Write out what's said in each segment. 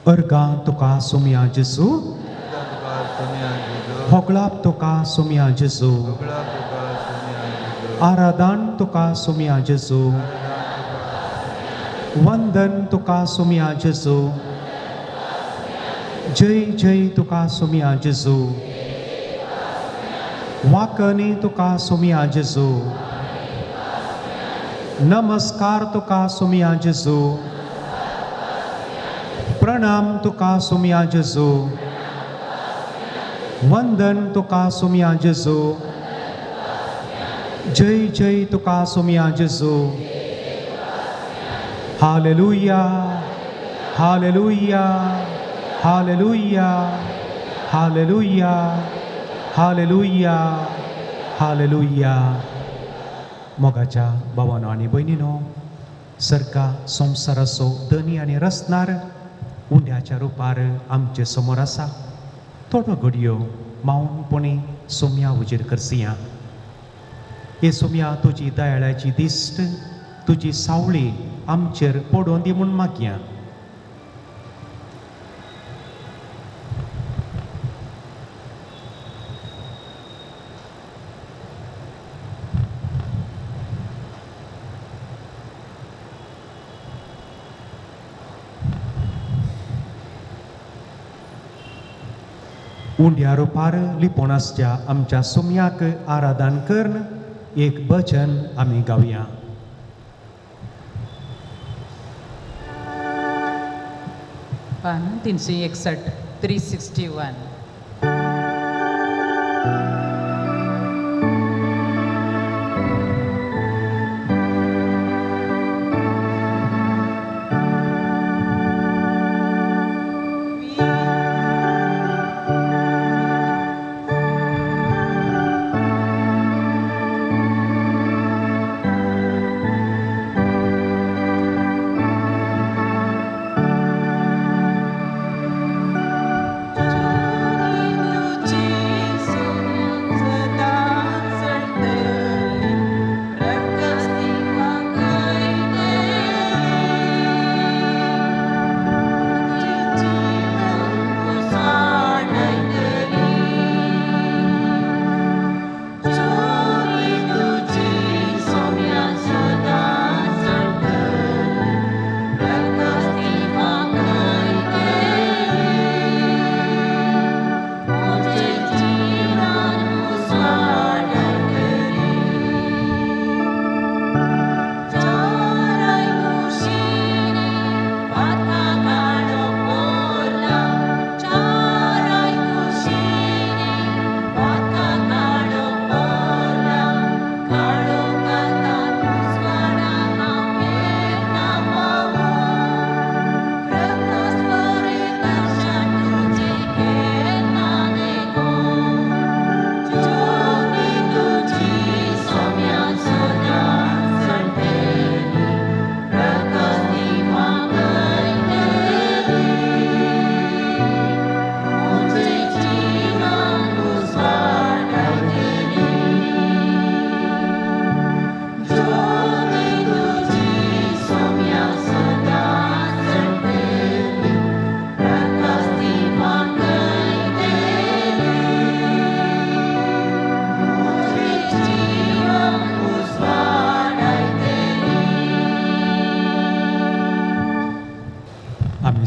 Erga tuka sumia Jesu, hoglap tuka sumia Jesu, aradan tuka sumia Jesu, vandan tuka sumia Jesu, jai jai tuka sumia Jesu, wakani tuka sumia Jesu, namaskar tuka sumia Jesu, pranam tuka sumia Jesu, vandan tuka sumia Jesu, jai jai tuka sumia Jesu. Hallelujah, hallelujah, hallelujah, hallelujah, hallelujah, hallelujah. मोगाच्या भावांनो आणि बहिणीनो, सरका संवसाराचो धनी आनी रचणार उंड्याच्या रुपार आमचे समोर आसा. थोडो घडयो मौनपणी सोम्या उजेड करसिया. हे सोम्या तुजी दयाळ्याची दिश्ट, तुजी सावळी आमचेर पडोवन दी म्हूण मागया. उंड्या रुपार लिपोणासच्या आमच्या सोम्याक आराधन करून एक भजन आमी गावया. पान 361 361.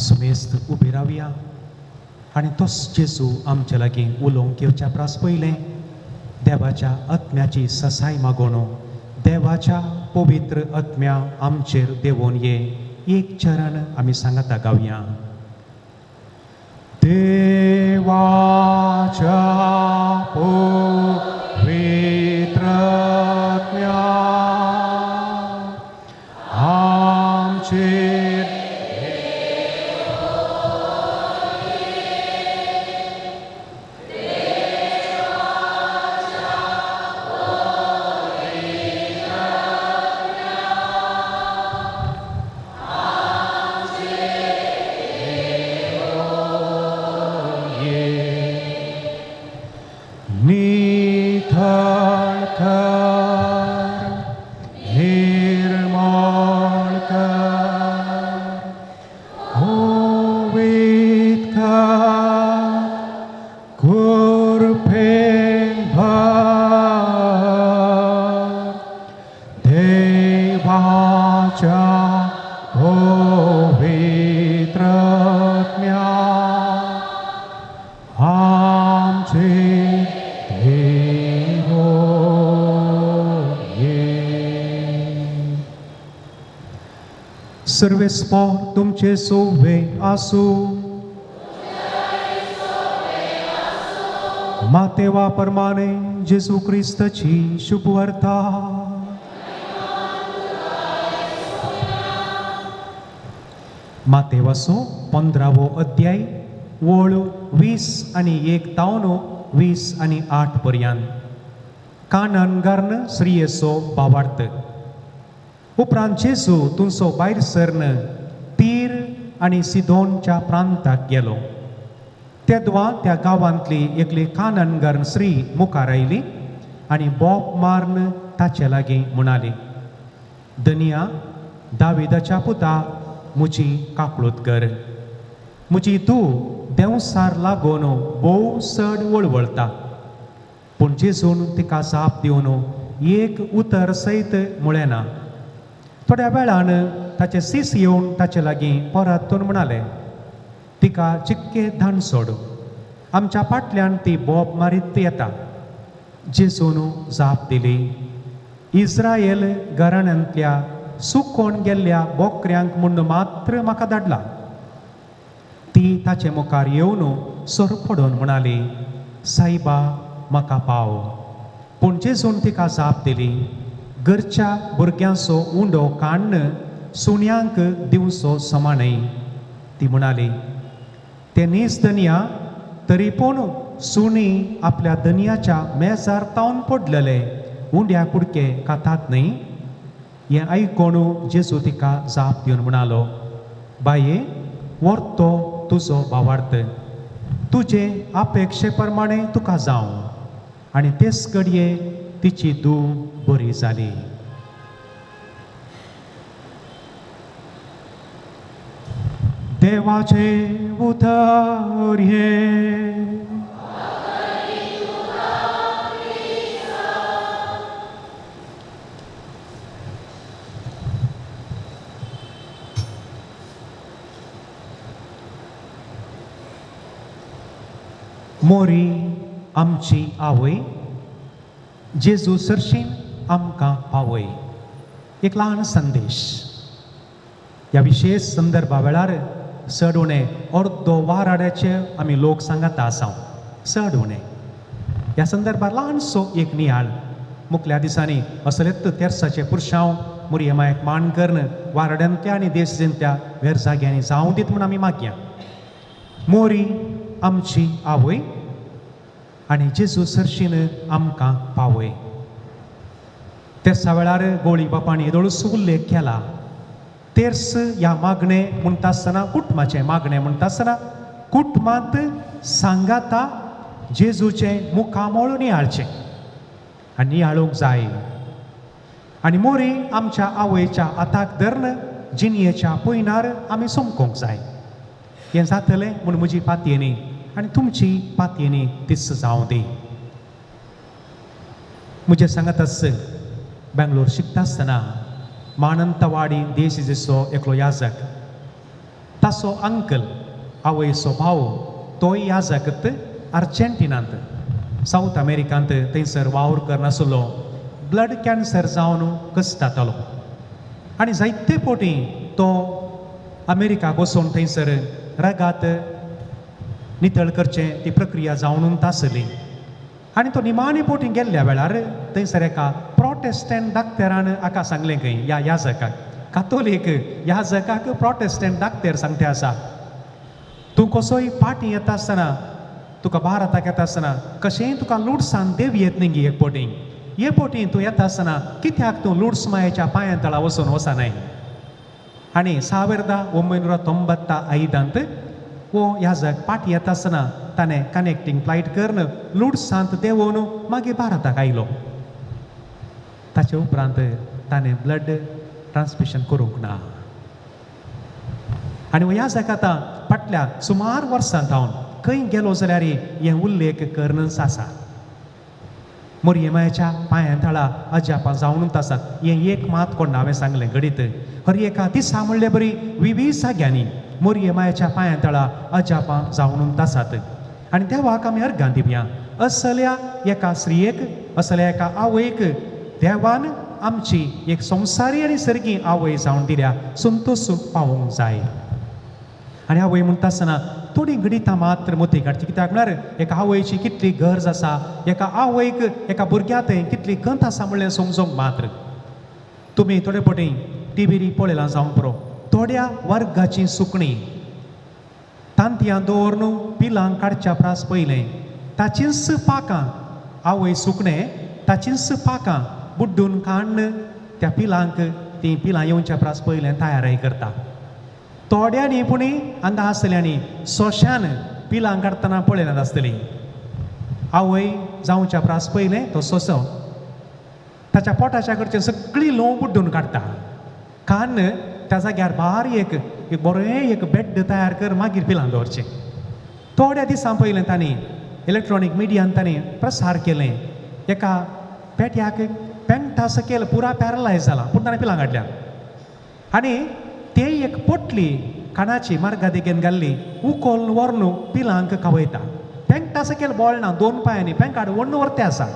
सुमेस्त उबे रावया आनी तोच जेजू आमचे लागीं उलोवंक येवच्या प्रास पयलें देवाच्या आत्म्याची ससाय मागोवन देवाच्या पवित्र आत्म्या आमचेर देवून ये. एक चरण आमी सांगाता गावया. देवाच्या पवित्र आत्म्या आमचेर Amen. ये पवित्रत्म्या आमचे देवो ये. सर्वेस्पर तुमचे सोवे आसू. मातेवा प्रमाणे जेजू ख्रिस्ताची शुभवार्ता. मातेवाचो 15वो अध्याय वळ 20 आनी 1 तावन 20 आनी 8 पर्यंत. कानान गार्न श्रीयेचो भावार्थ. उपरांत जेजू तुमचो भायर सरन तीर आनी सिदोनच्या प्रांताक गेलो. तेदवा त्या गांवांतली एकली कानानगार स्त्री मुखार आयली आनी बोप मारन ताचे लागीं म्हणाली, धनिया दाविदाच्या पुता म्हजी काकळूत कर. म्हजी तूं देंवसार लागून भोव चड वळवळटा. पूण जेजून तिका जाप दिवन एक उतर सयत म्हळेना. थोड्या वेळान ताचे सीस येवन ताचे लागीं परतून म्हणाले, तिका चिक्के धाण सोड, आमच्या फाटल्यान ती बोब मारीत येता. जेजून जाप दिली, इस्रायल घराण्यांतल्या सुकोवन गेल्ल्या बोकऱ्यांक म्हूण मात्र म्हाका धाडला. ती ताचे मुखार येवन सोर पडोवन म्हणाली, सायबा म्हाका पाव. पूण जेजून तिका जाप दिली, घरच्या भुरग्यांचो उंडो काडन सुण्यांक दिवचो समानय. ती म्हणाली, ते नीस धनिया तरी पूण सुणी आपल्या धनियाच्या मेजार तावन पडलेले उंड्या कुडके खातात न्ही. हें आयकून जेजू तिका जाप दिवन म्हणालो, बाये व्हरतो तुजो भावार्थ. तुजे अपेक्षे प्रमाणे तुका जावं. आनी तेच घडये तिची धूव बरी जाली. देवाचे उतर हे. मोरी आमची आवय, जेजू सरशीन आमकां पावय. एक ल्हान संदेश. ह्या विशेष संदर्भा वेळार चड उणें अर्दो वाराड्याचे आमी लोक सांगात आसा. चड उणें ह्या संदर्भार ल्हानसो एक नियाळ. मुखल्या दिसांनी असलेत तेर्साचे पुरशांव मुरयेमायक मान करून वाराड्यांतल्या आनी देशजेंत्या वेर जाग्यांनी जावं दीत म्हूण आमी मागया. मोरी आमची आवय आनी जेजू सरशीन आमकां पावय. तेर्सा वेळार गोळी बापाणी येदोळसो उल्लेख केला. तेर्स ह्या मागणे म्हणटा आसतना कुटुंबाचें मागणें म्हणटा आसतना कुटुंबांत सांगाता जेजूचें मुखामोळ नियाळचें आनी नियाळूंक जाय. आनी मोरी आमच्या आवयच्या हाताक धरून जिनयेच्या पयनार आमी सोमकूंक जाय. हें जातलें म्हूण म्हजी पातयेनी आनी तुमची पातयेनी तिस जावं दी. म्हजे सांगात आस बेंगलोर शिकता आसतना मानंतवाडी देशेचो एकलो याजक, ताचो अंकल आवयचो भाव तोय याजकत अर्जेंटिनांत सावथ अमेरिकांत थंयसर वावर करनासलो ब्लड कॅन्सर जावन कसतालो. आनी जायते फावटी तो अमेरिकाक वचून थंयसर रगात नितळ करचें ती प्रक्रिया जावन आसली. आनी तो निमाणे फावटी गेल्ल्या वेळार थंयसर एका प्रोटेस्टंट दाक्तेरान हाका सांगलें खंय ह्या याजकाक, कातोलीक याजकाक प्रोटेस्टंट दाक्तेर सांगते आसा, तूं कसोय पाटी येता आसतना तुका भारताक येता आसतना कशेंय तुका लुडसाण देव येत न्ही गी एक फावटी. हे फावटी तूं येता आसतना कित्याक तूं लुड्स मायेच्या पांया तळा वचून वचनाय. आनी 1995 वो याजक पाटी येता आसतना ताणें कनेक्टींग फ्लायट करून लुड्सांत देंवोवन मागीर भारताक आयलो. ताचे उपरांत ताणें ब्लड ट्रान्सफ्युशन करूंक ना. आनी हो याजक आतां फाटल्या सुमार वर्सांत हांव खंय गेलो जाल्यार हें उल्लेख करणच आसा. मोरयेमायेच्या पांया तळा अजापा जावनूच आसात. हें एक मात कोण हांवें सांगलें घडीत. हर एका दिसा म्हणले बरी 20 जाग्यांनी मोरये मायेच्या पांया तळा अजापां जावन तासात आनी देवाक आमी अर्गां दिवया. असल्या एका स्त्रियेक असल्या एका आवयक देवान आमची एक संवसारी आनी सर्गी आवय जावन दिल्या संतोश पावोंक जाय. आनी आवय म्हणटा आसतना थोडी गणितां मात्र मोती काडची, कित्याक म्हळ्यार एका आवयची कितली गरज आसा, एका आवयक एका भुरग्याक कितली गंत आसा म्हणलें समजोंक मात्र. तुमी थोडे फावटी टिव्हीर पळयलां जावं पुरो, थोड्या वर्गाची सुकणीं तांतयां दवरून पिलांक काडच्या प्रास पयलें ताचींच पाकां आवय सुकणें ताचींच पाकां बुड्डून काडून त्या पिलांक ती पिलां येवच्या प्रास पयलें तयाराय करता. थोड्यांनी पूण हांगा आसतल्यांनी सोश्यान पिलांक काडटना पळयल्यात आसतलीं. आवय जावच्या प्रास पयलें तो सोंसो ताच्या पोटाच्या कडचें सगळीं लोव बुड्डून काडटा. काडून त्या जाग्यार बारीक एक बरें एक बेड तयार कर, मागीर पिलां दवरचें. थोड्या दिसां पयलें तांणी इलेक्ट्रॉनीक मिडियान तांणी प्रसार केलें एका पेट्याक पेंटा सकयल पुरा पॅरलायज जाला पूण ताणें पिलां काडल्या. आनी ते एक पोटली काणाची मार्गादेगेन घाल्ली उखोल व्हरून पिलांक खावयता. पेंटा सकयल बोळना, 2 पांयांनी पेंकाड व्हरून व्हरते आसा.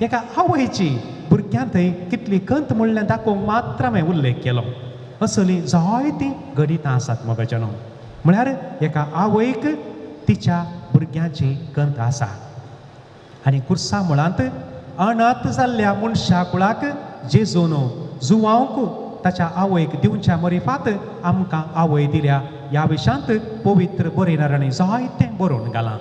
एका आवयची भुरग्यां थंय कितली कंत म्हणलें दाखोवंक मात्र हांवें उल्लेख केलो. असली जायतीं गणितां आसात मोगाचेनो. म्हळ्यार एका आवयक तिच्या भुरग्याची कंत आसा. आनी कुर्सा मुळांत अनाथ जाल्ल्या मनशा कुळाक जेजून जुवांक ताच्या आवयक दिवच्या मरिफात आमकां आवय दिल्या ह्या विशयांत पवित्र बरयणाऱ्यांनी जायतें बरोवन घालां.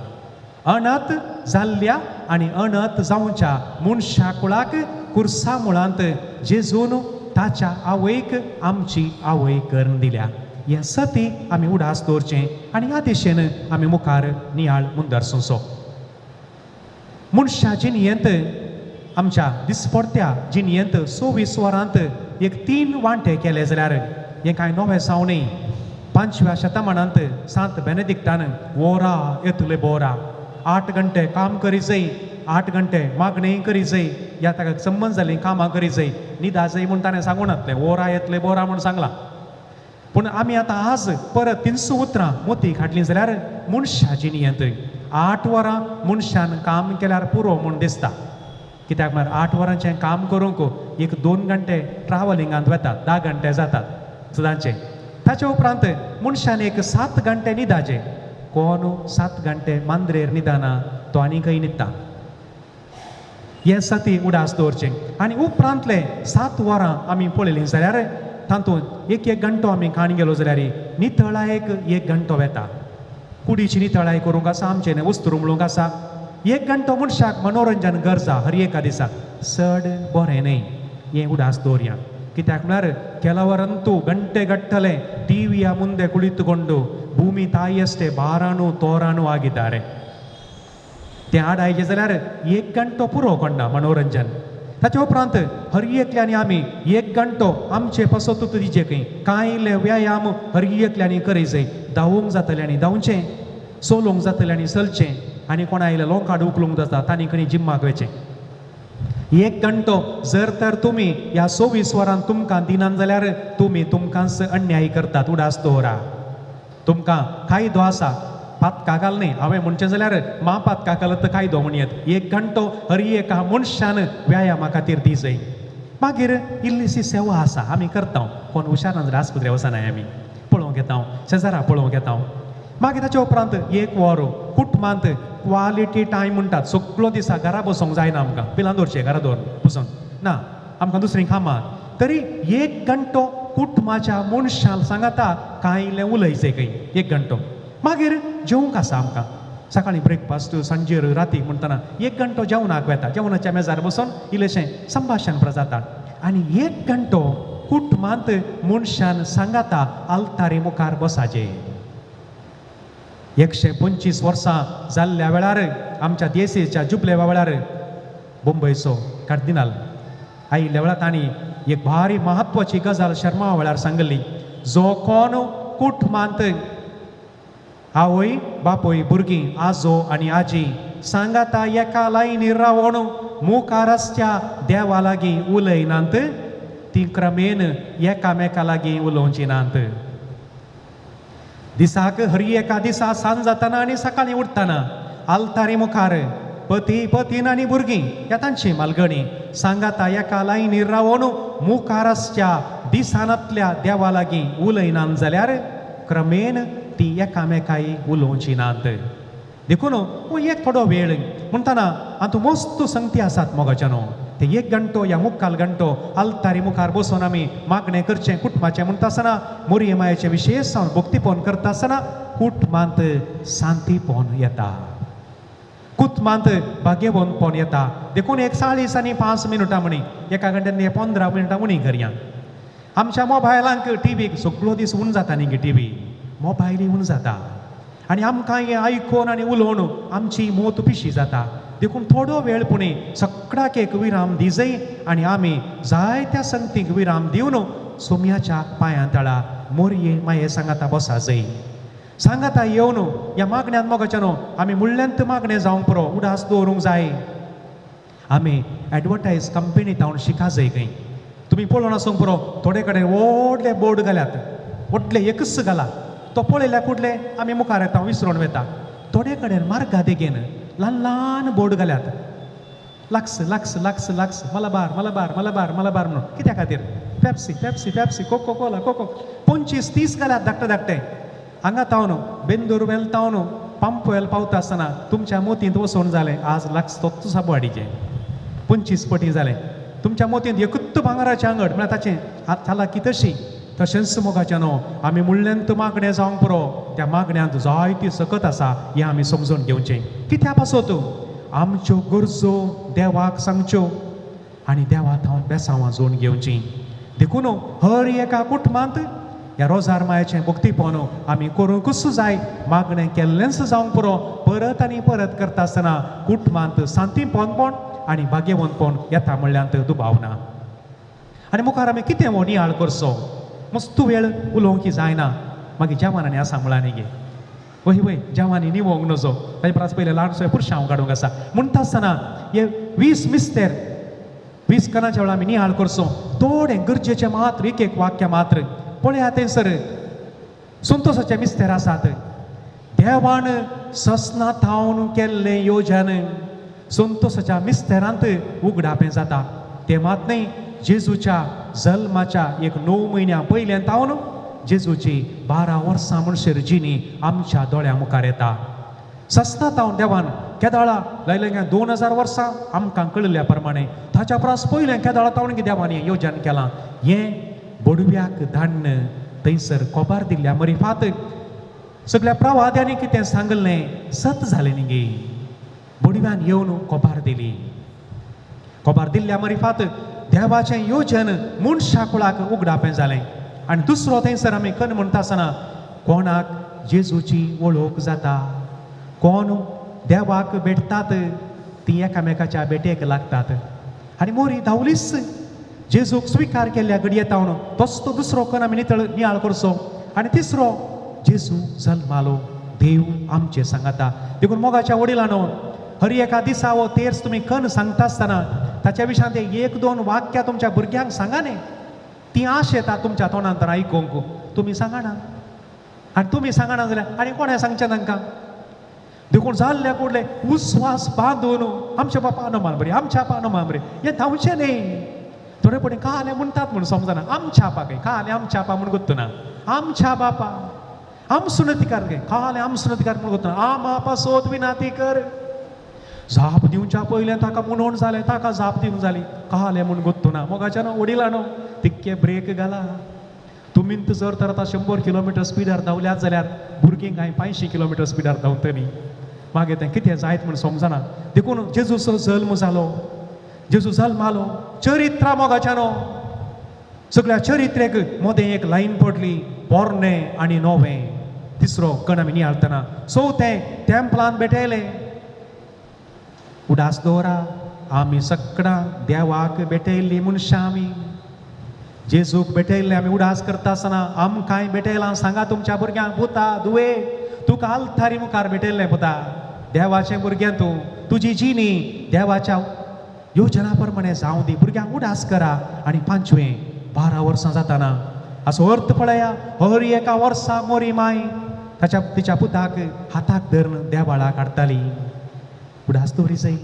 अनाथ जाल्ल्या आनी अनाथ जावच्या मनशा कुळाक कुर्सा मुळांत जेजून ताच्या आवयक आमची आवय करून दिल्या. हें सती आमी उडास दवरचें आनी ह्या दिशेन आमी मुखार नियाळ मुंदर सोंसो. मनशा जिणयेंत आमच्या दिसपडत्या जिणयेंत 26 वरांत एक 3 वांटे केले जाल्यार हें कांय नवें जावनय. 5व्या शतमानांत सांत बेनेडिक्टान वोरा येतले बोरा 8 घंटे काम करी जाय, 8 घंटे मागणेय करी जाय, ह्या ताका संबंद जालीं कामां करी जाय, न्हिदा जाय म्हूण ताणें सांगून नातलें, वोरा येतले बोरा म्हूण सांगलां. पूण आमी आतां आज परत 300 उतरां मोती काडलीं जाल्यार मनशा जिणयेंत 8 वरां मनशान काम केल्यार पुरो म्हूण दिसता. कित्याक म्हळ्यार 8 वरांचें काम करूंक एक 2 घंटे ट्रॅव्हलिंगांत वतात, 10 घंटे जातात सदांचे. ताचे उपरांत मनशान एक 7 घंटे न्हिदाचे. कोण 7 घंटे मांद्रेर न्हिदना तो आनी खंय न्हिदता. हे सती उडास दवरचें. आनी उपरांतले 7 वरां आमी पळयलीं जाल्यार तातूंत एक घंटो आमी काण गेलो जाल्यार नितळायेक 1 घंटो वेता. कुडीची नितळाय करूंक आसा, आमचें वस्तू रुमळूंक आसा. 1 घंटो मनशाक मनोरंजन गरजा हर एका दिसाक चड बरें न्हय. हें उडास दवरया. कित्याक म्हळ्यार ಕೆಲವರಂತೂ ಗಂಟೆಗಟ್ಟಲೆ ಟಿವಿಯ ಮುಂದೆ ಕುಳಿತುಕೊಂಡು ಭೂಮಿ ತಾಯಿಯಷ್ಟೇ ಬಾರಾನು ತೋರಾನು ಆಗಿದ್ದಾರೆ. ते आडायचे जाल्यार 1 घंटो पुरो कोणना मनोरंजन. ताचे उपरांत हर एकल्यानी आमी 1 घंटो आमचे पसोतूत दिचे कांय इल्ले व्यायाम हर एकल्यानी करी जाय. धांवूंक जातल्यांनी धांवचें, सोलोंक जातल्यांनी चलचें आनी कोणा इल्ले लोकांड उखलूंक जाता तांणी खंय जिम्माक वचें. 1 घंटो जर तर तुमी ह्या 24 वरांत तुमकां दिनात जाल्यार तुमी तुमकांच अन्याय करतात. उडास दवरा. तुमकां कायदो आसा, पातका घाल न्ही. हांवें म्हणचें जाल्यार महापातका घालत कायदो म्हणयत. 1 घंटो हर एका मनशान व्यायामा खातीर दी जाय. मागीर इल्लीशी सेवा आसा आमी करता. कोण हुशार ना जाल्यार आस्पत्रे वचनाय आमी पळोवंक येता, शेजारा पळोवंक येता. मागीर ताचे उपरांत 1 वर कुटुंबांत क्वालिटी टायम म्हणटात. सगळो दिसा घरा बसोंक जायना आमकां. पिलां दवरचें घरा दवर बसून ना, आमकां दुसरीं कामां. तरी 1 घंटो कुटुंबाच्या मनशां सांगाता कांय इल्लें उलयचें खंय 1 घंटो. मागीर जेवंक आसा आमकां. सकाळीं ब्रेकफास्ट, सांजेर राती म्हणटना 1 घंटो जेवणाक वेता. जेवणाच्या मेजार बसून इल्लेशें संभाशण जाता. आनी 1 घंटो कुटुंबांत मनशान सांगाता आल्तारी मुखार बसाचें. 125 वर्सां जाल्ल्या वेळार आमच्या देशेच्या जुबले वेळार मुंबयचो कार्दिनाल आयिल्ल्या वेळार तांणी एक भारी म्हत्वाची गजाल शर्मा वेळार सांगली. जो कोण कुटुंबांत आवय बापूय भुरगीं आजो आनी आजी सांगाता एका लायनीर रावून मुखार आसच्या देवा लागीं उलयनात ती क्रमेन एकामेका लागीं उलोवची नात. दिसाक हरी एका दिसा सांज जाताना आनी सकाळी उठताना आलतारी मुखार पती पतीन आनी भुरगीं ह्या तांची मालगणी सांगाता एका लायनीर रावून मुखारसच्या दिसानांतल्या देवा लागीं उलयनात जाल्यार क्रमेन ती एकामेकाई उलोवची नात. देखून हो एक थोडो वेळ म्हणटाना आतां मस्त संगती आसात मोगाच्यानो. ते 1 घंटो या मुक्काल घंटो आलतारी मुखार बसून आमी मागणें करचें कुटुंबाचें म्हणटा आसतना मोरये मायेचे विशेश जावन भक्तीपण करता आसतना कुटुंबांत शांतीपण येता, कुटुंबांत भाग्यवंतपण येता. देखून 1:40 आनी 5 मिनटां म्हणी 1 घंट्यान 15 मिनटां म्हणी करया. आमच्या मोबायलांक टीव्हीक सगळो दीस उण जाता न्ही टीव्ही, मोबायलय उण जाता आनी आमकां हें आयकून आनी उलोवन आमची मोत पिशी जाता. देखून थोडो वेळ पुणे सगळ्याक एक विराम दिजय आनी आमी जायत्या संगतीक विराम दिवन सोम्याच्या पांयां तळा मोरये माये सांगाता बसा जय. सांगाता येवन ह्या मागण्यांत मोगाच्यानो आमी म्हणल्यांत मागणें जावंक पुरो उडास दवरूंक जाय. आमी एडवर्टायज कंपनींत हांव शिका जाय खंय. तुमी पळोवन आसूंक पुरो थोडे कडेन व्हडले बोर्ड घाल्यात, व्हडले एकच घाला, तो पळयल्यार कुठले आमी मुखार येता विसरून वेता. थोडे कडेन मार्गा देगेन ल्हान ल्हान बोर्ड घाल्यात, Lux Lux Lux Lux Malabar Malabar Malabar Malabar म्हणून. कित्या खातीर? Pepsi Pepsi Pepsi Coca Cola Coca 25-30 घाल्यात धाकटे धाकटे. हांगा तावन बेंदूर वेल तावन पांपवेल पावता आसतना तुमच्या मोतींत वचून जालें आज लाक्स तोच साबवाडीचें 25 पटी जालें. तुमच्या मोतींत एकूच भांगराचें आंगड म्हळ्यार ताचें हात की तशी. तशेंच मोगाच्यानो आमी म्हणल्यांत मागणें जावंक पुरो त्या मागण्यांत जायती सकत आसा हें आमी समजून घेवचें. कित्या पासत आमच्यो गरजो देवाक सांगच्यो आनी देवाक हांव बेसांवां जोडून घेवचीं. देखून हर एका कुटुंबांत ह्या रोजार मायेचें भक्तीपण आमी करूंकच जाय. मागणें केल्लेंच जावंक पुरो परत आनी परत करता आसतना कुटुंबांत शांतीपणपण आनी भाग्यवंतपण येता म्हणल्यार दुबाव ना. आनी मुखार आमी कितें हो नियाळ करचो? मस्त वेळ उलोवंक जायना. मागीर जेवणांनी आसा म्हळ्यार गे वय वय जेवणांनी निवोंक नजो ताजे परस पयलें ल्हानसो पुरशांव काडूंक आसा. म्हणटा आसतना हे 20 मिस्तेर 20 कणाच्या वेळा आमी नियाळ करचो. थोडें गरजेचें मात्र एक वाक्य मात्र पळया थंयसर संतोशाचे मिस्तेर आसात. देवान ससना थावन केल्लें योजन संतोशाच्या मिस्तेरांत उगडापें जाता. ते मात न्ही जेजूच्या जल्माच्या 9 म्हयन्या पयलें तावन जेजूची 12 वर्सां म्हणसर जिणी आमच्या दोळ्या मुखार येता. सस्ता तावन देवान केदाळा लायल्या 2000 वर्सां आमकां कळिल्ल्या प्रमाणे ताच्या परस पयलें केदाळा तावन देवान हें येवजन केलां. हें बडव्याक धाडन थंयसर कोबार दिल्ल्या मरिफात सगळ्या प्रवाद्यांनी कितें सांगलें सत जालें न्ही गे. बडव्यान येवन कोबार दिली. कोबार दिल्ल्या मरिफात देवाचें येवजन मनशा कुळाक उगडापें जालें. आनी दुसरो थंयसर आमी कन म्हणटा आसतना कोणाक जेजूची वळख जाता, कोण देवाक भेटतात ती एकामेकाच्या बेटेक लागतात. आनी मोरी धांवलीच जेजूक स्विकार केल्ल्या घडये तावन तोच तो दुसरो कण आमी नियाळ करचो. आनी तिसरो जेजू जल्मालो देव आमचे सांगाता. देखून मोगाच्या वडिलांनो हर एका दिसा हो तेर्स तुमी कण सांगता आसतना ताच्या विशयान ते 1-2 वाक्यां तुमच्या भुरग्यांक सांगा न्ही. ती आश येता तुमच्या तोंडांतल्यान आयकूंक. तुमी सांगना आनी तुमी सांगना जाल्यार आनी कोणें सांगचें तांकां? देखून जाल्ले कुडले उस्वास बांदून आमच्या बापा मान बरी आमच्या बापा मान बरी हें धांवचें न्ही. थोडे पडे काले म्हणटात म्हूण समजना. आमच्या बापा काले आमच्या बापा म्हूण गोत्तुना. आमच्या बापा आम सुनतिकार गे काले आम सुनतिकार म्हूण गोत्तुना. आम बापा सोद विनाती कर. जाप दिवच्या पयलें ताका मुनोण जालें ताका जाप दिवंक जाली काले म्हूण गोत्तुना. मोगाच्यानो वडिलांनो तितके ब्रेक घाला. तुमींत जर तर आतां 100 किलोमिटर स्पिडार धांवल्यात जाल्यार भुरगींक हांवें 500 किलोमिटर स्पिडार धांवतली. मागीर तें कितें जायत म्हूण समजना. देखून जेजूचो जल्म जालो, जेजू जल्मालो. चरित्रां मोगाच्यानो सगळ्या चरित्रेक मोदें एक लायन पडली पोरणें आनी नवें. तिसरो कण आमी नियाळतना चवथें टेंपलान भेटयलें. उडास दवरा आमी सगळां देवाक भेटयल्लीं मनशां आमी. जेजूक भेटयल्लें आमी उडास करता आसतना आमकांय भेटयलां. सांगा तुमच्या भुरग्यांक पुता दुवे तुका आल्तारी मुखार भेटयल्लें पुता. देवाचें भुरगें तूं तुजी जिणी देवाच्या योजना प्रमाणे जावं दी. भुरग्यांक उडास करा. आनी 5वें 12 वर्सां जाताना असो अर्थ पळया. हर एका वर्सा मोरी माय तिच्या पुताक हाताक धरून देवाळाक हाडटाली. उडास दवरी जाय.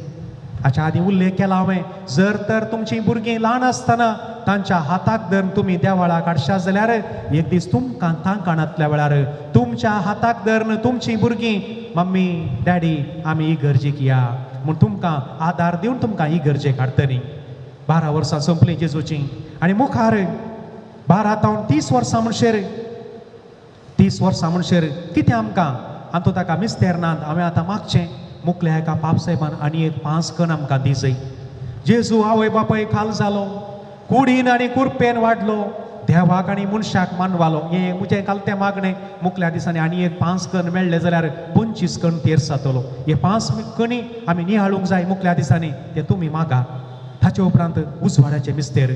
हाच्या आदी उल्लेख केला हांवें, जर तर तुमची भुरगीं ल्हान आसतना तांच्या हाताक धरून तुमी देवाळाक हाडशात जाल्यार एक दीस तुमकां तांकाणांतल्या वेळार तुमच्या हाताक धरून तुमची भुरगीं मम्मी डॅडी आमी इगर्जेक या म्हूण तुमकां आदार दिवन तुमकां इगर्जेक हाडटलीं. 12 वर्सां संपलीं जेजूची आनी मुखार 12 तावन 30 वर्सां म्हणशेर 30 वर्सां म्हणशेर कितें आमकां आनी ताका मिस्तेर नात. हांवें आतां मागचें मुखल्या एका पाप साहेबान आनी एक 5 कण आमकां दी जाय. जेजू आवय बापाय खाल जालो, कुडीन आनी कुरपेन वाडलो, देवाक आनी मनशाक मानवालो. हे म्हजें कालतें मागणें मुखल्या दिसांनी आनी एक 5 कण मेळ्ळे जाल्यार 25 कण तेर जातलो. हे 5 कणी आमी निहाळूंक जाय मुखल्या दिसांनी, ते तुमी मागा. ताचे उपरांत उजवाडाचे मिस्तेर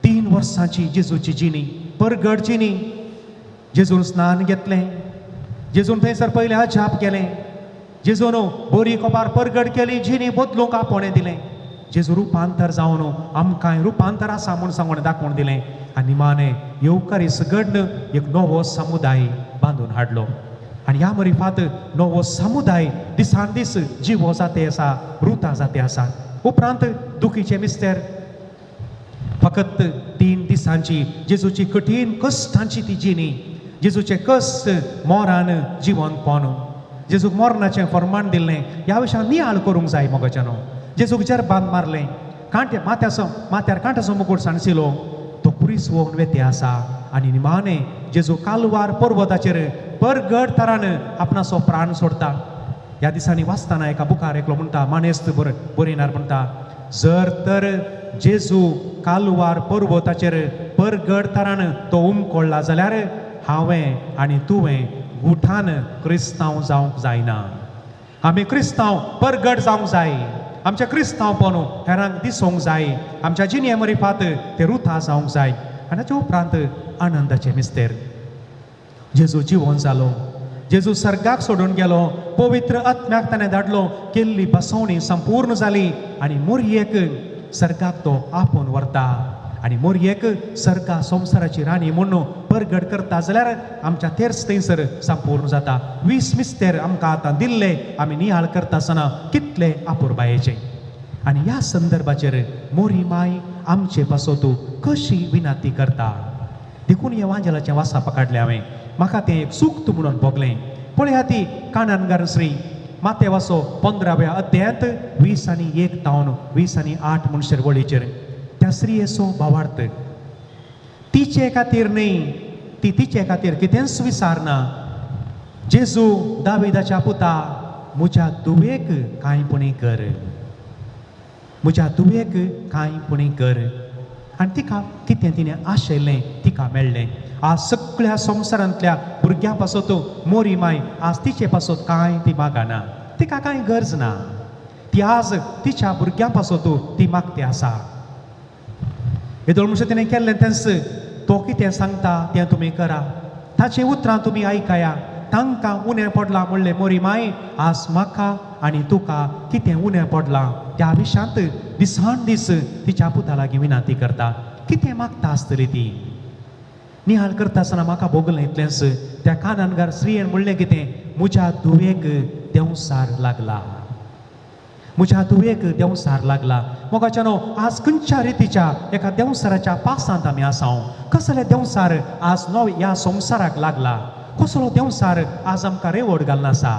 3 वर्सांची जेजूची जिणी, परगड जिणी. जेजून स्नान घेतलें, जेजून थंयसर पयलें अजाप केलें, जेजून बरी कोबार परगड केली, जिणी बदलूंक आपणें दिलें. जेजू रुपांतर जावन आमकांय रुपांतर आसा म्हूण सांगून दाखोवन दिलें. आनी निमाणें येवकारीस घडन एक नवो समुदाय बांदून हाडलो. आनी ह्या मरिफात नवो समुदाय दिसान दीस जिवो जाते आसा, रुता जाते आसा. उपरांत दुखीचे मिस्तेर फकत 3 दिसांची जेजूची कठीण कश्टांची ती जिणी, जेजूचे कश्ट मोरान जिवन पोवन जेजूक मोरणाचें फर्माण दिल्लें. ह्या विशयान नियाळ करूंक जाय मोगाच्यानो. जेजूक जरबान मारलें, कांटे माथ्यार कांटाचो मुकुट सांडसिलो, तो कुरीस वेते आसा. आनी निमाणें जेजू कालवार पर्वताचेर परगड तरान आपणाचो प्राण सोडटा. ह्या दिसांनी वाचतना एका बुकार एकलो म्हणटा, मानेस्त बरयणार म्हणटा, जर तर जेजू कालवार पर्वताचेर परगड तरान तो उमकोळ्ळा जाल्यार हांवें आनी तुवें गुठान क्रिस्तांव जावंक जायना. आमी क्रिस्तांव परगड जावंक जाय. आमचें क्रिस्तांवपण हेरांक दिसोंक जाय. आमच्या जिणे मरिफात ते रुथा जावंक जाय. आनी ताचे उपरांत आनंदाचें मिस्तेर. जेजू जिवोन जालो, जेजू सर्गाक सोडून गेलो, पवित्र आत्म्याक ताणें धाडलो, केल्ली बसवणी संपूर्ण जाली. आनी मोरयेक सर्गाक तो आपोवन व्हरता. आनी मोरयेक सर्गा संवसाराची राणी म्हणून परगड करता जाल्यार आमच्या तेर्स थंयसर संपूर्ण जाता. 20 मिस्तेर आमकां आतां दिल्ले, आमी नियाळ करता आसतना कितले आपुरबायेचे. आनी ह्या संदर्भाचेर मोरी माय आमचे पासो कशी विनाती करता. देखून हे वांजेलाचें वाचप काडलें हांवें. म्हाका तें एक सुक्त म्हणून भोगलें. पळया ती कानानगार श्री माते वाचो 15व्या अध्यायांत 20 आनी 1 तावन 20 आनी 8 म्हणसर वळीचेर त्या स्त्रियेचो भावार्थ. तिचे खातीर न्ही, ती तिचे खातीर कितेंच विचारना. जेजू दाविदाच्या पुता, म्हज्या दुवेक कांयपणी कर, म्हज्या दुवेक कांयपणी कर. आनी तिका कितें तिणें आशयल्लें तिका मेळ्ळें. आज सगळ्या संवसारांतल्या भुरग्यां पासत मोरी माय आज तिचे पासत कांय ती मागना. तिका कांय गरज ना. ती आज तिच्या भुरग्यां पासत ती मागते आसा. येदोळ म्हणचे तिणें केल्लें तेंच तो कितें सांगता तें तुमी करा. ताचीं उतरां तुमी आयकया. तांकां उणें पडलां म्हणलें मोरी माय, आज म्हाका आनी तुका कितें उणें पडलां त्या विशयांत दिसान दीस तिच्या पुता लागीं विनाती करता. कितें मागता आसतली ती. निहाळ करता आसतना म्हाका भोगलें इतलेंच. त्या कानानगार स्त्रियेन म्हणलें कितें, म्हज्या धुवेक देंवसार लागला, म्हज्या धुवेक देंवसार लागला. मोगाच्यानो आज खंयच्या रितीच्या एका देंवसाराच्या पासांत आमी आसां. कसले देंवसार आज ह्या संवसाराक लागला, कसलो देंवसार आज आमकां रेवड घालना आसा,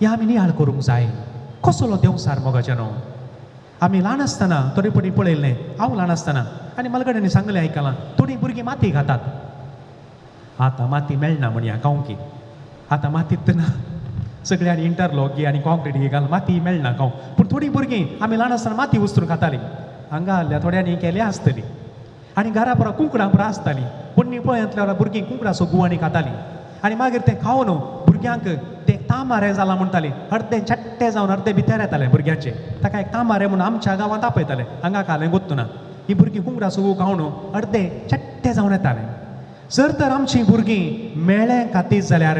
हें आमी नियाळ करूंक जाय. कसलो देंवसार मोगाच्यानो. आमी ल्हान आसतना थोडे पडी पळयल्लें, हांव ल्हान आसतना आनी मलगड्यांनी सांगलें आयकलां, थोडीं भुरगीं माती खातात. आतां माती मेळना म्हणया गांवकी. आतां मातीत ना, सगळ्यांनी इंटरलॉक घे आनी कॉन्क्रीट घे घाल, माती मेळना गांव. पूण थोडीं भुरगीं आमी ल्हान आसतना माती उस्तरून खातालीं. हांगा हाडल्या थोड्यांनी केली आसतली. आनी घरा परत कुंकडां पुरो आसतालीं. पण्णी पळयतल्या भुरगीं कुंकडाचो गुवाणी खातालीं. आनी मागीर तें खावन भुरग्यांक तें तांबारें जालां म्हणटालीं. अर्दें चट्टें जावन अर्दें भितर येतालें भुरग्यांचें. ताका एक तांबारें म्हणून आमच्या गांवांत आपयतालें. हांगा खालें गुत्तू ना. हीं भुरगीं कुंकडाचो गू खावन अर्दें चट्टें जावन येतालें. जर तर आमचीं भुरगीं मेळ्ळें खातीत जाल्यार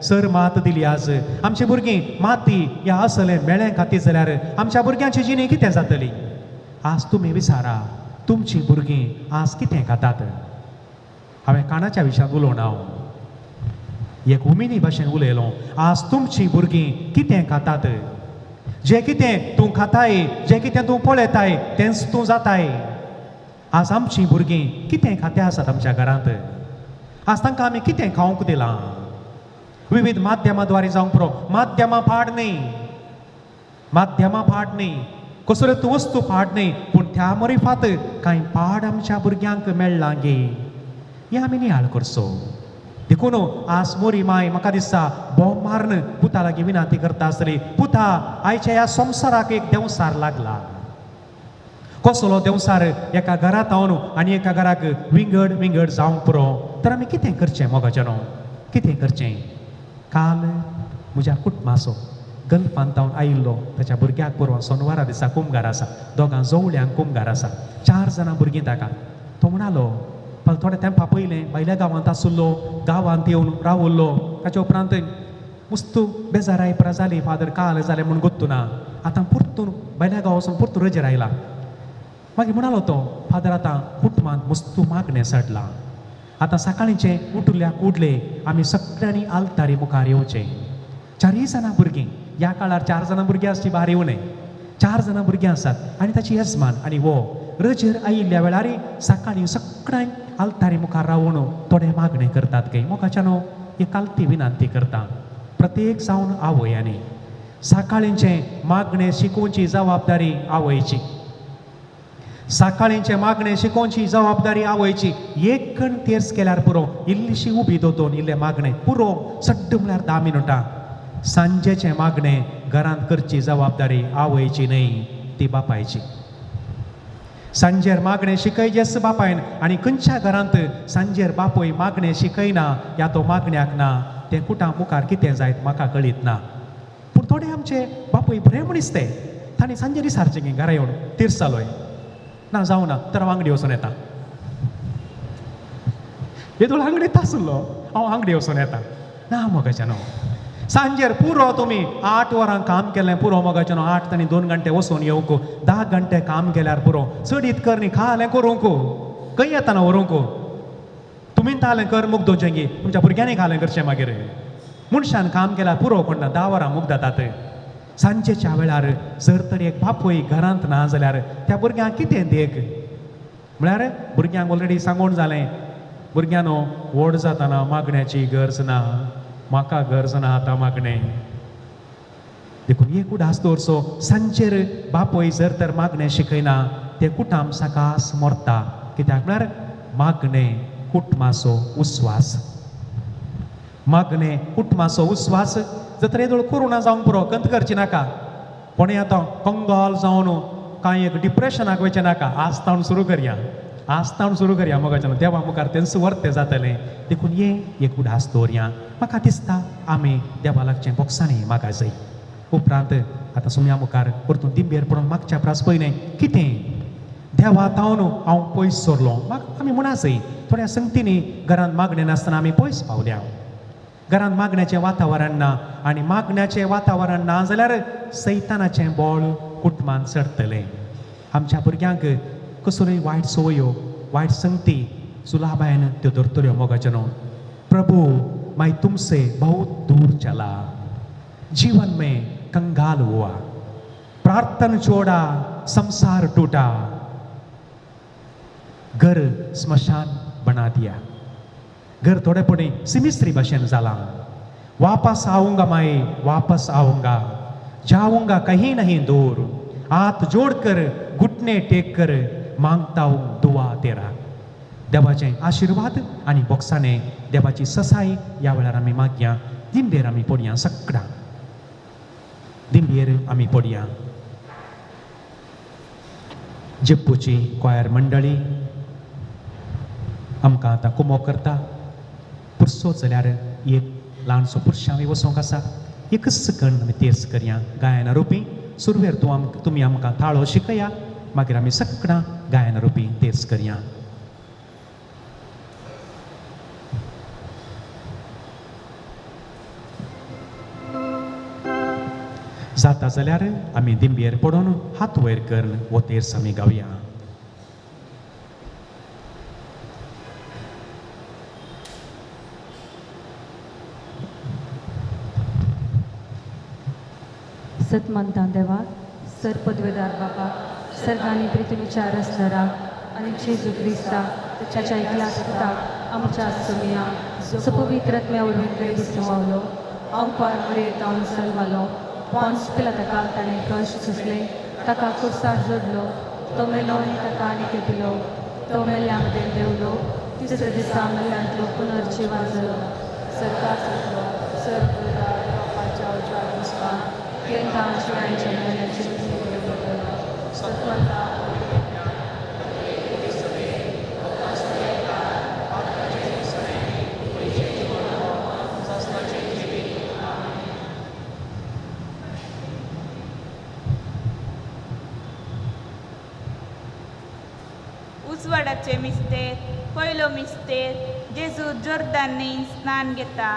सर मात दिली आज. आमचीं भुरगीं माती ह्या असलें मेळ्ळें खातीत जाल्यार आमच्या भुरग्यांची जिणी कितें जातली. आज तुमी विचारा, तुमचीं भुरगीं आज कितें खातात. हांवें कानाच्या विशयांत उलोवना. एक उमिनी भाशेन उलयलो आज तुमची भुरगीं कितें खातात जें कितें तूं खाताय जें कितें तूं पळयताय तेंच तूं जाताय आज आमचीं भुरगीं कितें खातें आसात आमच्या घरांत आज तांकां आमी कितें खावंक दिलां विविध माध्यमाद्वारे जावंक पुरो माध्यमां फाड न्ही कसल्यो तूं वस्तू फाड न्ही पूण त्या मोरिफात कांय पाड आमच्या भुरग्यांक मेळ्ळां गे हें आमी नियाळ करचो देखून आज मोरी माय म्हाका दिसता बोंब मारून पुता लागीं विनाती करता आसतली पुता आयच्या ह्या संवसाराक एक देंवसार लागला कसलो देंवसार एका घरांत हांव आनी एका घराक विंगड जावंक पुरो तर आमी कितें करचें मोगाचें न्हू कितें करचें काल म्हज्या कुटुंबाचो गल्फांत हांव आयिल्लो ताच्या भुरग्याक पुरो सोनवारा दिसा कुमगार आसा दोगां जवळ्यांक कुमगार आसा 4 जाणां भुरगीं ताका तो म्हणालो थोड्या तेंपा पयलें भायल्या गांवांत आसुल्लो गांवांत येवन रावुल्लो ताचे उपरांत मस्तू बेजाराय पुरा जाली फादर काल जालें म्हूण गोत्तू ना आतां परतून भायल्या गांवा वचून परतून रजेर आयला मागीर म्हणालो तो फादर आतां कुटुंबांत मस्तू मागणें सडलां आतां सकाळींचे उठल्याक उठले आमी सगळ्यांनी आल्तारी मुखार येवचें 4 जाणां भुरगीं ह्या काळार 4 जाणां भुरगीं आसची भार येवं न्हय 4 जाणां भुरगीं आसात आनी ताची येजमान आनी वो रजेर आयिल्ल्या वेळार सकाळीं सगळ्यांक आल्तारी मुखार रावून थोडे मागणें करतात खंय मोगाच्या न्हू ही कालती विनांती करता प्रत्येक जावन आवयांनी सकाळींचें मागणें शिकोवची जबाबदारी आवयची सकाळींचे मागणें शिकोवची जबाबदारी आवयची एक कण तेर्स केल्यार पुरो इल्लीशी उबी दोतोन इल्लें मागणें पुरो सड्ड म्हळ्यार 10 मिनटां सांजेचें मागणें घरांत करची जबाबदारी आवयची न्हय ती बापायची सांजेर मागणें शिकयचेंच बापायन आनी खंयच्या घरांत सांजेर बापूय मागणें शिकयना या तो मागण्याक ना तें कुटां मुखार कितें जायत म्हाका कळीत ना पूण थोडे आमचे बापूय बरे मनीस ते तांणी सांजेर विचारचें गे घरा येवन तिरसालोय ना जावं ना तर हांव आंगडी वचून येता येदोळ आंगडी येता आसलो हांव आंगडी वचून येता ना मोगाचें न्हू सांजेर पुरो तुमी 8 वरां काम केलें पुरो मोगाचें न्हू 8 आनी 2 घंटे वचून येवंक 10 घंटे काम केल्यार पुरो चड इतकर न्ही खालें करूंक खंय येताना व्हरूंक तुमी तालें कर मुग दोनचें गे तुमच्या भुरग्यांनी खालें करचें मागीर मनशान काम केल्यार पुरो कोण 10 वरां मुग जातात सांजेच्या वेळार जर तर एक बापूय घरांत ना जाल्यार त्या भुरग्यांक कितें देख म्हळ्यार भुरग्यांक ऑलरेडी सांगून जालें भुरग्यांनो व्हड जाताना मागण्याची गरज ना म्हाका गरज ना आतां मागणें देखून एक उडास दवरचो सांजेर बापूय जर तर मागणें शिकयना तें कुटाम सकास मरता कित्याक म्हळ्यार मागणें कुटुंबाचो उस्वास मागणें कुटुंबाचो उस्वास जर येदोळ कोरोना जावंक पुरो कंत करची नाका कोणें आतां कंगाल जावन कांय एक डिप्रेशनाक वयचें नाका आस्तावन सुरू करया मोगाचें देवा मुखार तेंच वर्तें जातलें देखून हे एक उडास दवरया म्हाका दिसता आमी देवा लागचें बोक्सांनी मागा जाय उपरांत आतां सुम्या मुखार परतून दिंबेर पडून मागच्या प्रास पयलें कितें देवा तावन हांव पयस सरलो म्हाका आमी म्हणा जाय थोड्या संगतींनी घरांत मागणें नासतना आमी पयस पावल्या घरांत मागण्याचें वातावरण ना आनी मागण्याचें वातावरण ना जाल्यार सैतानाचें बळ कुटुंबांत चडटलें आमच्या भुरग्यांक कसल्योय वायट संवयो वायट संगती सुलाभायन त्यो धरतल्यो मोगाचें न्हू प्रभु मैं तुमसे बहुत दूर चला जीवन में कंगाल हुआ प्रार्थना छोड़ा संसार टूटा घर स्मशान बना दिया घर थोड़े पुणे सिमिस्त्री भाषेन जाला वापस आऊंगा मैं वापस आऊंगा जाऊंगा कहीं नहीं दूर हाथ जोड़कर घुटने टेक कर मांगता हूं दुआ तेरा देवाचें आशीर्वाद आनी बोक्साने देवाची ससाय ह्या वेळार आमी मागया दिंबेर आमी पडया सगळ्यां दिंबेर आमी पडया जेप्पूची क्वायर मंडळी आमकां आतां कुमो करता पुरसो जाल्यार एक ल्हानसो पुरशांवी वसोंक आसा एकच सेकंड आमी तेर्स करया गायना रुपी सुरवेर तुमी आमकां ताळो शिकया मागीर आमी सगळां गायना रुपी तेर्स करया जाता जाल्यार आमी दिंबेर पडून हात वयर करून हो तेर्स आमी गावया सत म्हणता देवा सर पदवेदार बाबा सर्गांनी पृथ्वीच्या रचणारा आणि जेजू ख्रिस्ता त्याच्या एकल्या सुताक आमच्या सुमिया जो पवित्रत्म्यावरून काही समावलो अंपार मरेतावन सलवालो पॉन्स पिलाताका ताणें कश्ट सुसले ताका कुर्सार जोडलो तो मेलो आनी ताका आनी पिलो तो मेल्या मध्ये देवलो तिसऱ्या दिसा मेल्यांतलो पुनर्जिवान जालो सरकार सुटलो सर पदवेदार बापाच्या उजवाड दिसता केंद्रां शिवायच्या मेल्याची सत्वंता उजवाडाचे मिस्तेर पयलो मिस्तेर जेजू जोर्दान न्हंयेंत स्नान घेता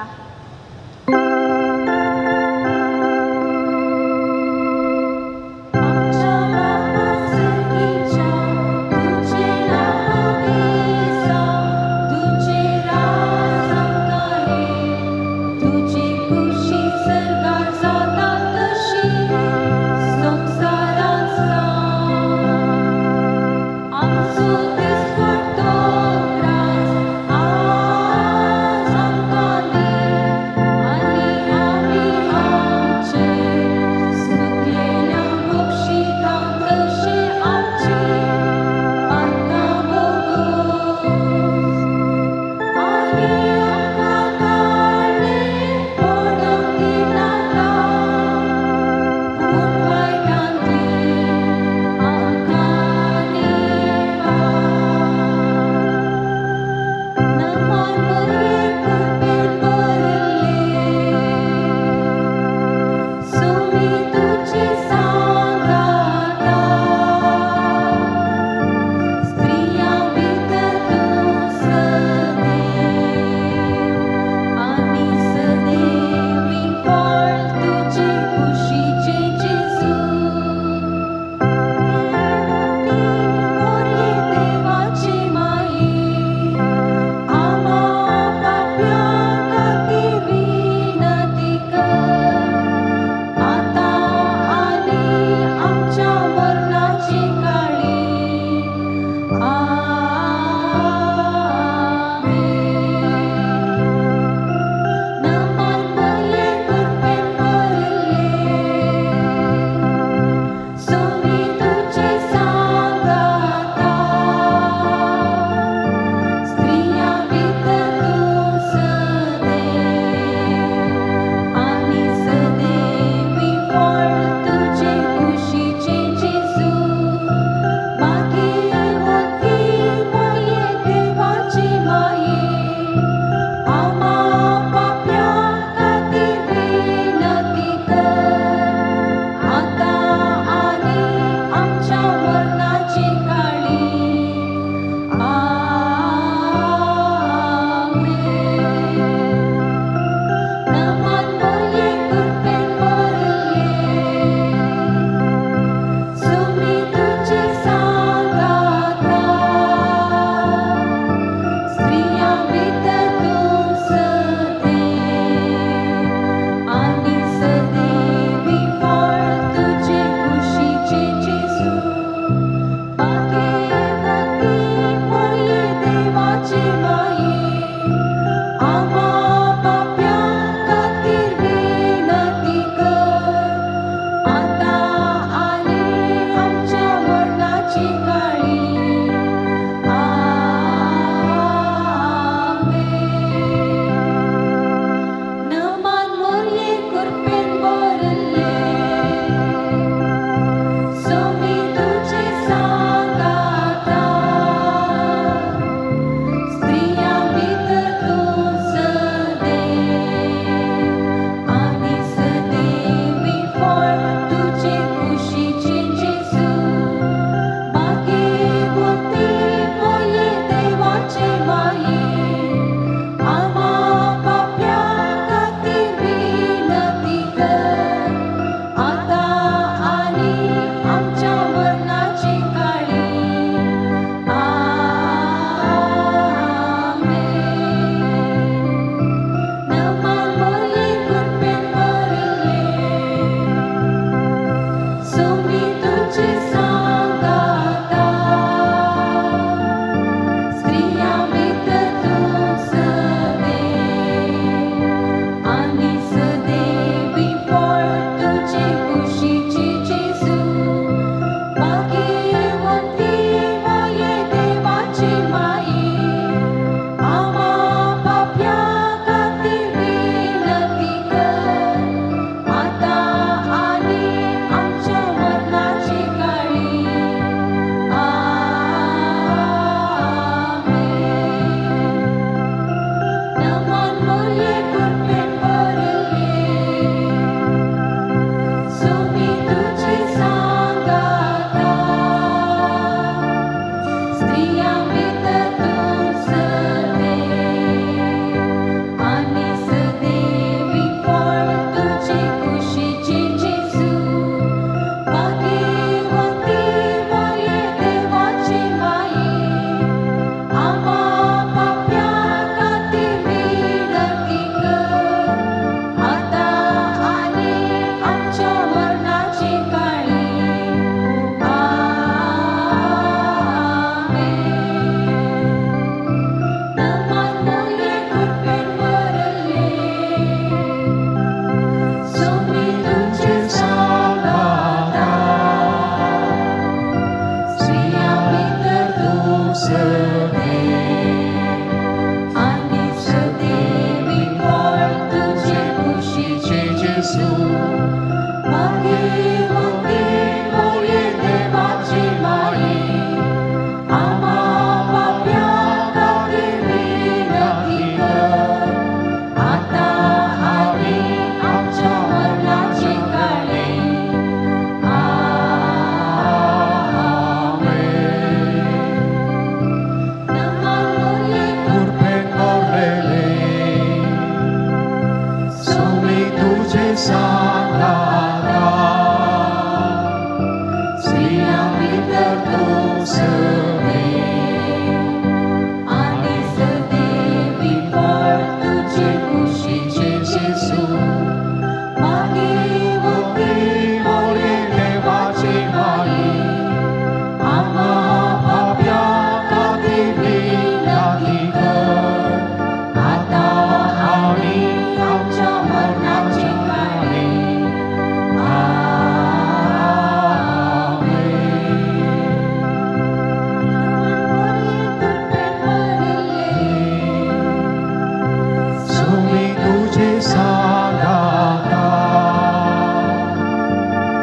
Amsu 예수 마귀와 우리의 대받지 마이 아마 바비아가 되리라 이거 아따하리 암차만 나지갈리 아멘 나만의 Urpen correle, somi tuce sanara, siang intertuseme, Ani sedevi portu cecuși ce Jesu Magi voti morie devace mai, ama papia cadivina dică, Ata hari amca warna cekali somi tuce sanara,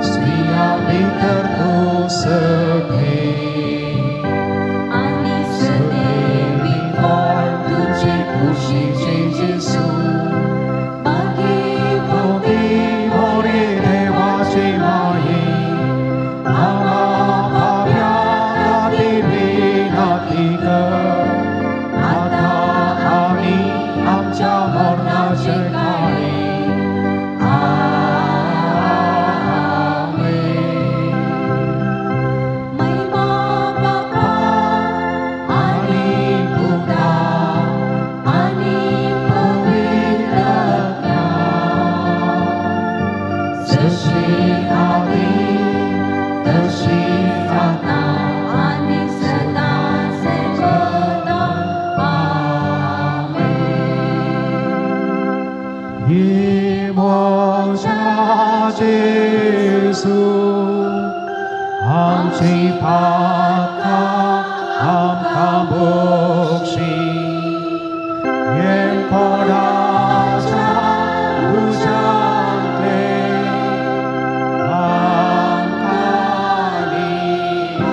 siang intertuseme. Ani sedevi portu cecuși ce Jesu Magi voti morie devace mai, ama papia cadivina dică, ata hari amca morna cekali. Amen. May mapapa ani puta ani pawitratnya Seshihati Teshihata ani sada sejata Amen 이모자 예수 암치 바카 암카 목시 옌포라자 우장대 암카니마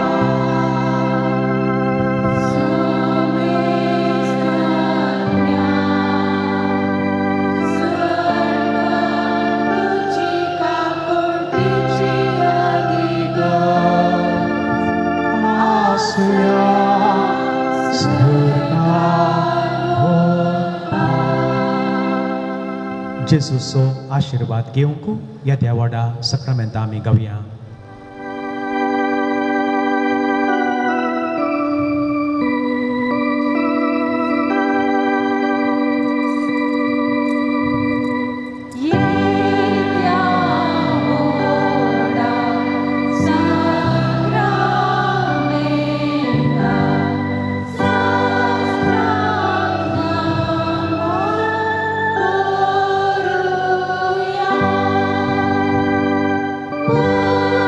जेसूचो आशीर्वाद घेवंक येद्या व्हडा सक्रमेंत आमी गावया. Hallelujah.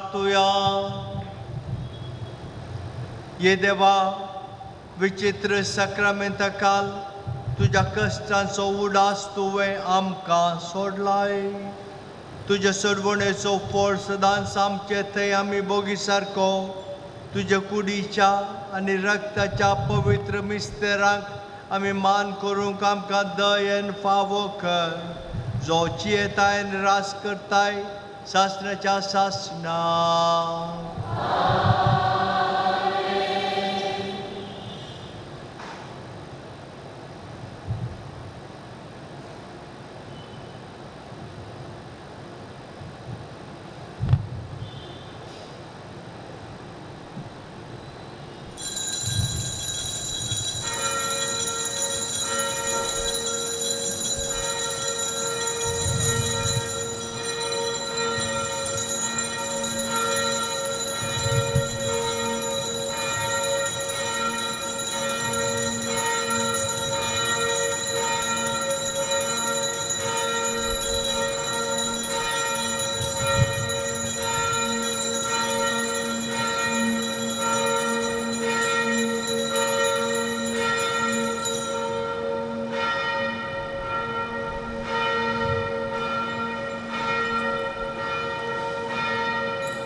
प्रार्थूया. ये देवा, विचित्र सक्रमेंता काल तुझ्या कष्टांचो उडास तुवें आमकां सोडलाय. तुझ्या सोडवणेचो फळ सदांच आमचे थंय आमी बोगी सारको तुझ्या कुडीच्या आनी रक्ताच्या पवित्र मिस्तेरांक आमी मान करूंक आमकां दयेन फावो कर, जो चियेतायन रास करताय सासणाच्या सासणा.